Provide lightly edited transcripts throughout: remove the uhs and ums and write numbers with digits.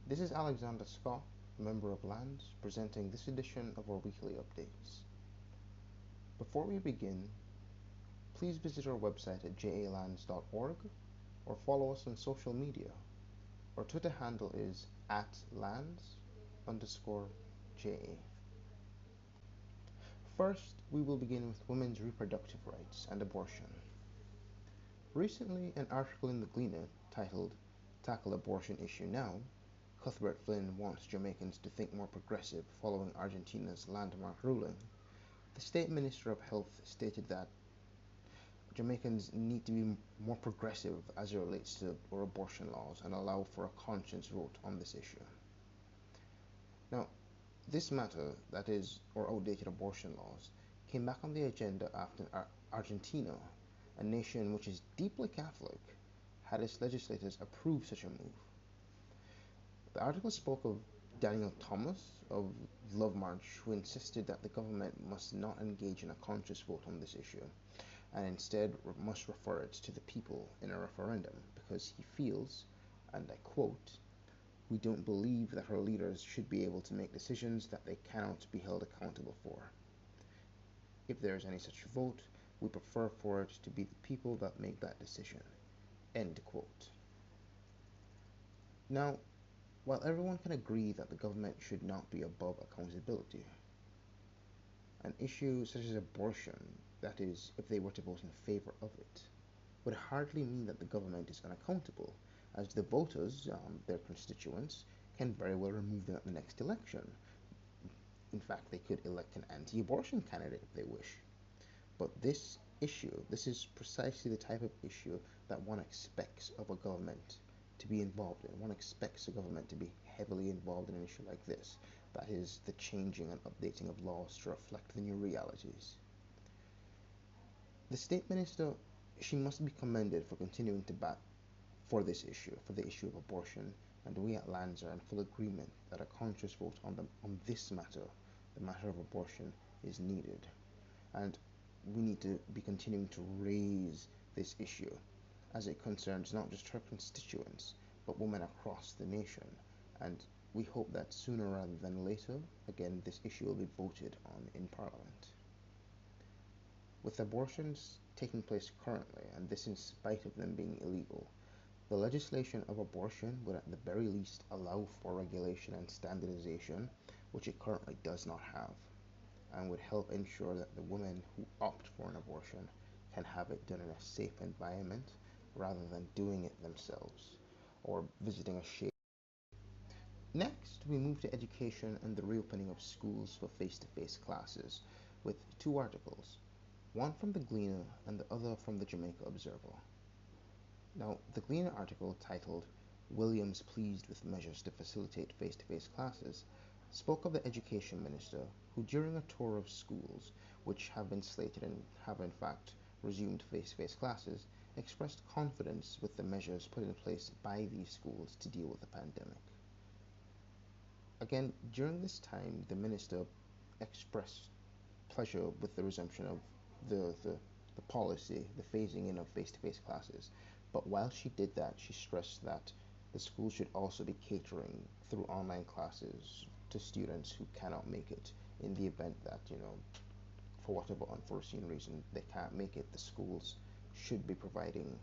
This is Alexander Scott, member of Lands, presenting this edition of our weekly updates. Before we begin, please visit our website at jalands.org or follow us on social media. Our Twitter handle is @lands_JA. First, we will begin with women's reproductive rights and abortion. Recently, an article in the Gleaner titled "Tackle Abortion Issue Now," Cuthbert Flynn wants Jamaicans to think more progressive following Argentina's landmark ruling. The State Minister of Health stated that Jamaicans need to be more progressive as it relates to our abortion laws and allow for a conscience vote on this issue. Now, this matter, that is, our outdated abortion laws, came back on the agenda after Argentina, a nation which is deeply Catholic, had its legislators approve such a move. The article spoke of Daniel Thomas of Love March, who insisted that the government must not engage in a conscious vote on this issue, and instead must refer it to the people in a referendum because he feels, and I quote, "We don't believe that our leaders should be able to make decisions that they cannot be held accountable for. If there is any such vote, we prefer for it to be the people that make that decision." End quote. Now, while everyone can agree that the government should not be above accountability, an issue such as abortion, that is, if they were to vote in favor of it, would hardly mean that the government is unaccountable, as the voters, their constituents, can very well remove them at the next election. In fact, they could elect an anti-abortion candidate if they wish. But this issue, this is precisely the type of issue that one expects of a government to be involved in. One expects a government to be heavily involved in an issue like this, that is, the changing and updating of laws to reflect the new realities. The State Minister, she must be commended for continuing to bat for this issue, for the issue of abortion, and we at Lands are in full agreement that a conscious vote on this matter, the matter of abortion, is needed. And we need to be continuing to raise this issue as it concerns not just her constituents, but women across the nation. And we hope that sooner rather than later, again, this issue will be voted on in Parliament. With abortions taking place currently, and this in spite of them being illegal, the legislation of abortion would at the very least allow for regulation and standardization, which it currently does not have, and would help ensure that the women who opt for an abortion can have it done in a safe environment rather than doing it themselves or visiting a shade. Next, we move to education and the reopening of schools for face-to-face classes with two articles, one from the Gleaner and the other from the Jamaica Observer. Now, the Gleaner article titled "Williams Pleased with Measures to Facilitate Face-to-Face Classes" spoke of the Education Minister, who during a tour of schools which have been slated and have in fact resumed face-to-face classes, expressed confidence with the measures put in place by these schools to deal with the pandemic. Again, during this time, the minister expressed pleasure with the resumption of the policy, the phasing in of face-to-face classes. But while she did that, she stressed that the school should also be catering through online classes to students who cannot make it in the event that, for whatever unforeseen reason, they can't make it. The schools should be providing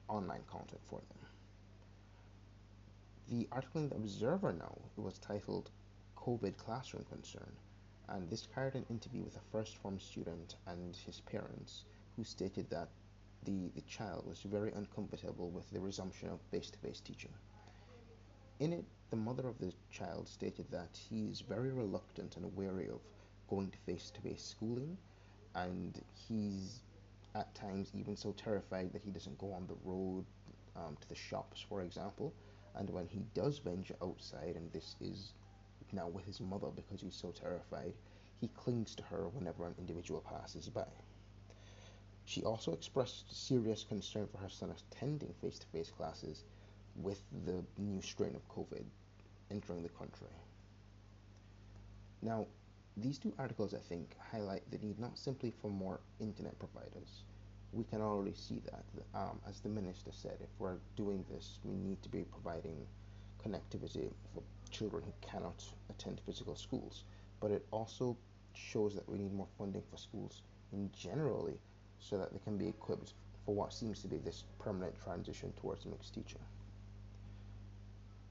online content for them. The article in the Observer now, it was titled "COVID Classroom Concern," and this carried an interview with a first form student and his parents, who stated that the child was very uncomfortable with the resumption of face-to-face teaching. In it, the mother of the child stated that he is very reluctant and wary of going to face-to-face schooling, and he's at times even so terrified that he doesn't go on the road to the shops, for example. And when he does venture outside, and this is now with his mother because he's so terrified, he clings to her whenever an individual passes by. She also expressed serious concern for her son attending face-to-face classes with the new strain of COVID entering the country. Now, these two articles, I think, highlight the need not simply for more internet providers. We can already see that, as the minister said, if we're doing this, we need to be providing connectivity for children who cannot attend physical schools, but it also shows that we need more funding for schools in generally so that they can be equipped for what seems to be this permanent transition towards mixed teaching.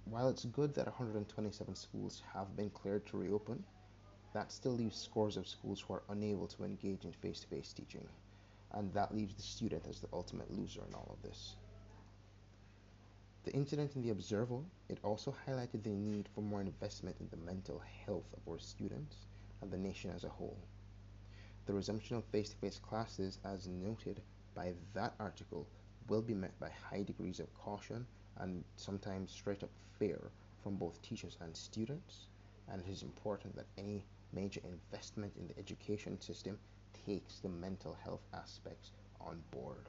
While it's good that 127 schools have been cleared to reopen, that still leaves scores of schools who are unable to engage in face-to-face teaching, and that leaves the student as the ultimate loser in all of this. The incident in the Observer, it also highlighted the need for more investment in the mental health of our students and the nation as a whole. The resumption of face-to-face classes, as noted by that article, will be met by high degrees of caution and sometimes straight up fear from both teachers and students, and it is important that any major investment in the education system takes the mental health aspects on board.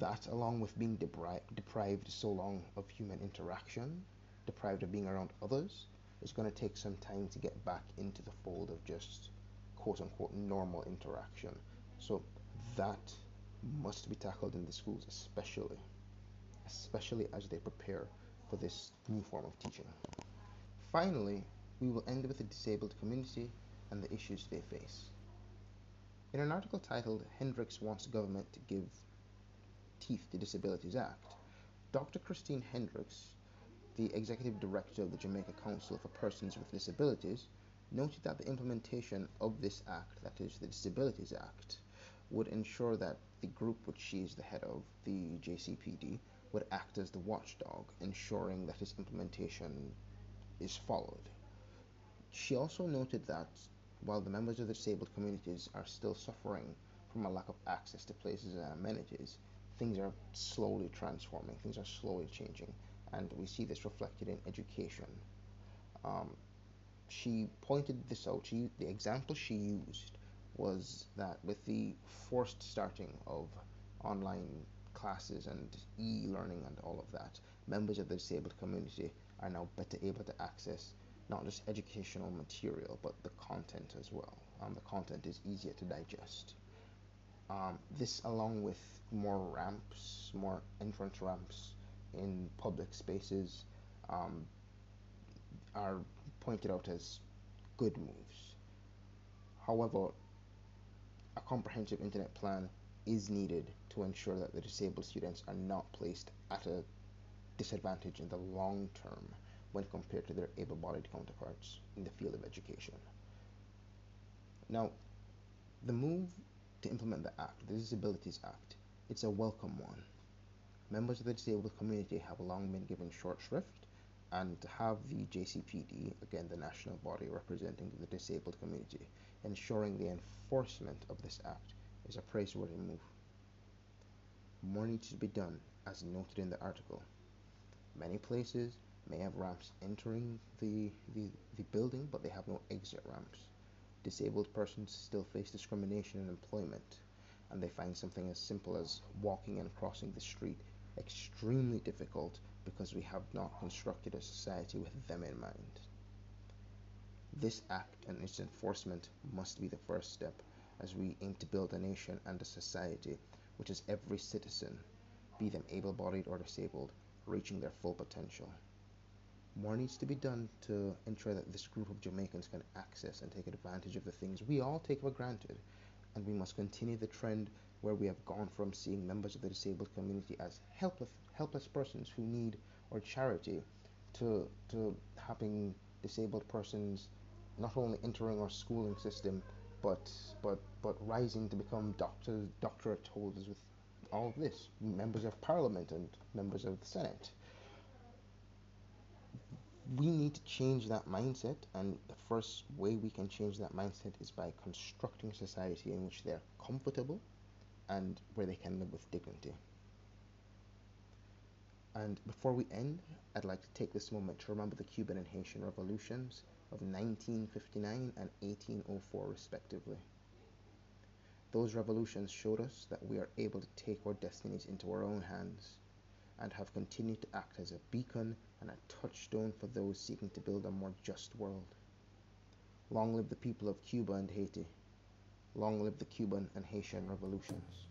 That, along with being deprived so long of human interaction, deprived of being around others, is going to take some time to get back into the fold of just quote unquote normal interaction. So that must be tackled in the schools, especially as they prepare for this new form of teaching. Finally, we will end with the disabled community and the issues they face. In an article titled "Hendricks Wants Government to Give Teeth to Disabilities Act," Dr. Christine Hendricks, the Executive Director of the Jamaica Council for Persons with Disabilities, noted that the implementation of this act, that is the Disabilities Act, would ensure that the group which she is the head of, the JCPD, would act as the watchdog, ensuring that its implementation is followed. She also noted that while the members of the disabled communities are still suffering from a lack of access to places and amenities, things are slowly transforming, things are slowly changing, and we see this reflected in education. She pointed this out. The example she used was that with the forced starting of online classes and e-learning and all of that, members of the disabled community are now better able to access not just educational material, but the content as well. The content is easier to digest. This, along with more ramps, more entrance ramps in public spaces, are pointed out as good moves. However, a comprehensive internet plan is needed to ensure that the disabled students are not placed at a disadvantage in the long term when compared to their able-bodied counterparts in the field of education. Now, the move to implement the Act, the Disabilities Act, it's a welcome one. Members of the disabled community have long been given short shrift, and to have the JCPD, again the national body representing the disabled community, ensuring the enforcement of this act is a praiseworthy move. More needs to be done, as noted in the article. Many places may have ramps entering the building, but they have no exit ramps. Disabled persons still face discrimination in employment, and they find something as simple as walking and crossing the street extremely difficult because we have not constructed a society with them in mind. This act and its enforcement must be the first step as we aim to build a nation and a society which has every citizen, be them able-bodied or disabled, reaching their full potential. More needs to be done to ensure that this group of Jamaicans can access and take advantage of the things we all take for granted, and we must continue the trend where we have gone from seeing members of the disabled community as helpless persons who need our charity to having disabled persons not only entering our schooling system but rising to become doctorate holders with all of this, members of parliament and members of the Senate. We need to change that mindset, and the first way we can change that mindset is by constructing a society in which they're comfortable and where they can live with dignity. And before we end, I'd like to take this moment to remember the Cuban and Haitian revolutions of 1959 and 1804 respectively. Those revolutions showed us that we are able to take our destinies into our own hands and have continued to act as a beacon and a touchstone for those seeking to build a more just world. Long live the people of Cuba and Haiti. Long live the Cuban and Haitian revolutions.